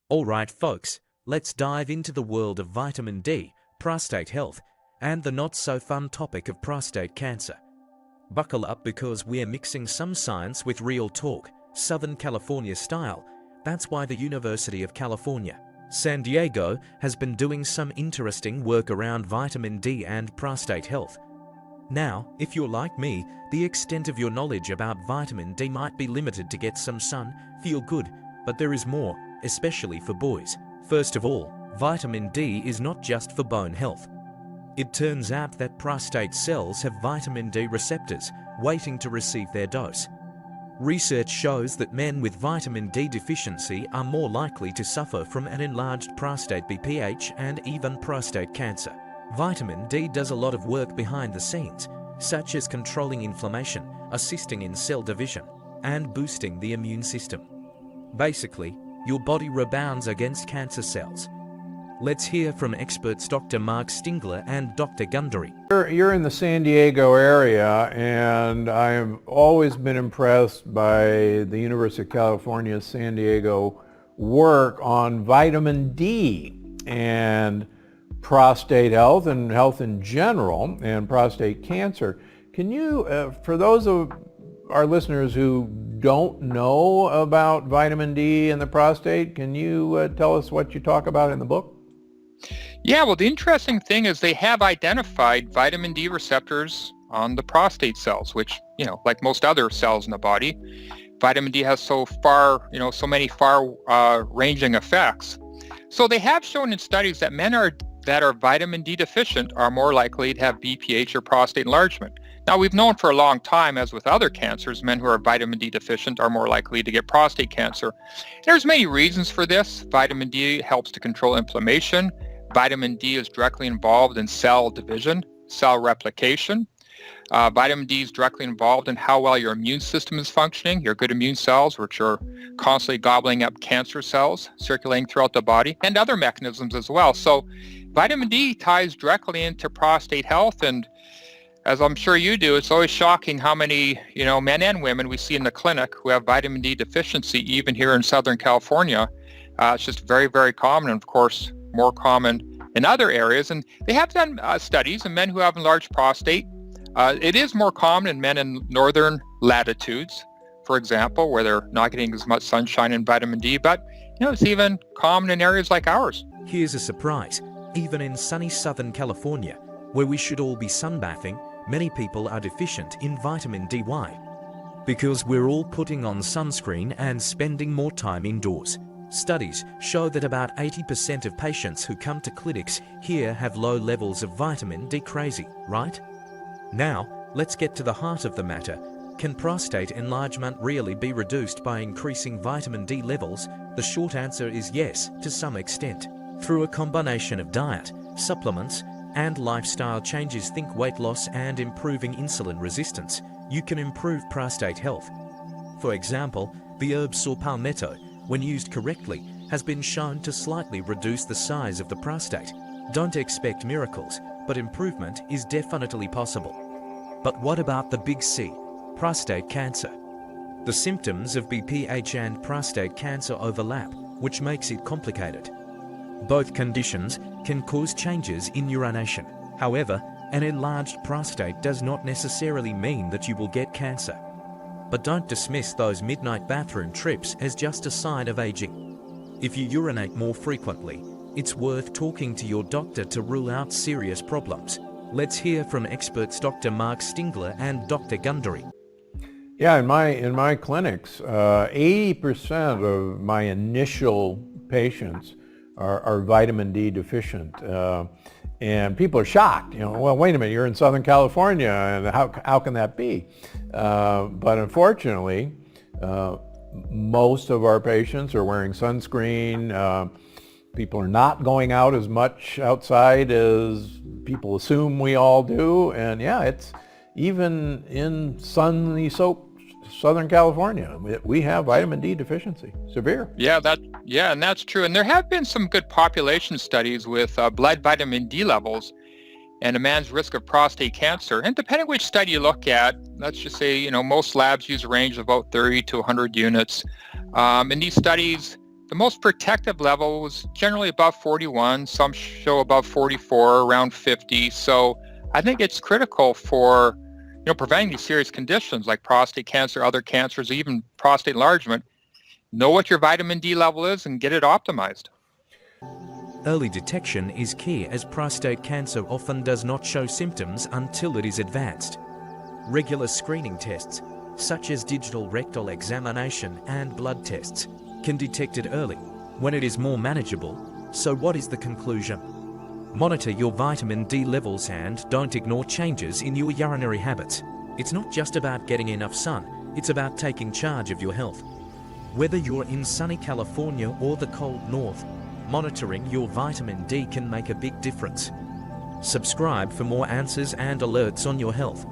Alright folks, let's dive into the world of vitamin D, prostate health, and the not-so-fun topic of prostate cancer. Buckle up because we're mixing some science with real talk, Southern California style. That's why the University of California, San Diego has been doing some interesting work around vitamin D and prostate health. Now, if you're like me, the extent of your knowledge about vitamin D might be limited to get some sun, feel good, but there is more, especially for boys. First of all, vitamin D is not just for bone health. It turns out that prostate cells have vitamin D receptors waiting to receive their dose. Research shows that men with vitamin D deficiency are more likely to suffer from an enlarged prostate BPH and even prostate cancer. Vitamin D does a lot of work behind the scenes, such as controlling inflammation, assisting in cell division, and boosting the immune system. Basically, your body rebounds against cancer cells. Let's hear from experts Dr. Mark Stingler and Dr. Gundry. You're in the San Diego area, and I've always been impressed by the University of California, San Diego work on vitamin D and prostate health and health in general and prostate cancer. Can you, for those of our listeners who don't know about vitamin D and the prostate, can you tell us what you talk about in the book? Yeah, well, the interesting thing is they have identified vitamin D receptors on the prostate cells, which, like most other cells in the body, vitamin D has so many far-ranging effects. So they have shown in studies that men that are vitamin D deficient are more likely to have BPH or prostate enlargement. Now, we've known for a long time, as with other cancers, men who are vitamin D deficient are more likely to get prostate cancer. There's many reasons for this. Vitamin D helps to control inflammation. Vitamin D is directly involved in cell division, cell replication. Vitamin D is directly involved in how well your immune system is functioning, your good immune cells, which are constantly gobbling up cancer cells circulating throughout the body, and other mechanisms as well. So vitamin D ties directly into prostate health, and as I'm sure you do, it's always shocking how many, men and women we see in the clinic who have vitamin D deficiency, even here in Southern California. It's just very, very common, and of course, more common in other areas. And they have done studies in men who have enlarged prostate. It is more common in men in northern latitudes, for example, where they're not getting as much sunshine and vitamin D, but it's even common in areas like ours. Here's a surprise. Even in sunny Southern California, where we should all be sunbathing, many people are deficient in vitamin D. Why? Because we're all putting on sunscreen and spending more time indoors. Studies show that about 80% of patients who come to clinics here have low levels of vitamin D. Crazy, right? Now, let's get to the heart of the matter. Can prostate enlargement really be reduced by increasing vitamin D levels? The short answer is yes, to some extent. Through a combination of diet, supplements, and lifestyle changes, think weight loss and improving insulin resistance, you can improve prostate health. For example, the herb saw palmetto, when used correctly, has been shown to slightly reduce the size of the prostate. Don't expect miracles, but improvement is definitely possible. But what about the big C, prostate cancer? The symptoms of BPH and prostate cancer overlap, which makes it complicated. Both conditions can cause changes in urination. However, an enlarged prostate does not necessarily mean that you will get cancer. But don't dismiss those midnight bathroom trips as just a sign of aging. If you urinate more frequently, it's worth talking to your doctor to rule out serious problems. Let's hear from experts Dr. Mark Stingler and Dr. Gundry. Yeah, in my clinics, 80% of my initial patients are vitamin D deficient. And people are shocked, well, wait a minute, you're in Southern California, and how can that be? But unfortunately, most of our patients are wearing sunscreen. People are not going out as much outside as people assume we all do. And yeah, it's even in sunny Southern California, we have vitamin D deficiency, severe. Yeah, and that's true. And there have been some good population studies with blood vitamin D levels and a man's risk of prostate cancer. And depending which study you look at, let's just say, most labs use a range of about 30 to 100 units. In these studies, the most protective level was generally above 41. Some show above 44, around 50. So I think it's critical for preventing these serious conditions like prostate cancer, other cancers, even prostate enlargement. Know what your vitamin D level is and get it optimized. Early detection is key, as prostate cancer often does not show symptoms until it is advanced. Regular screening tests, such as digital rectal examination and blood tests, can detect it early when it is more manageable. So what is the conclusion? Monitor your vitamin D levels and don't ignore changes in your urinary habits. It's not just about getting enough sun, it's about taking charge of your health. Whether you're in sunny California or the cold north, monitoring your vitamin D can make a big difference. Subscribe for more answers and alerts on your health.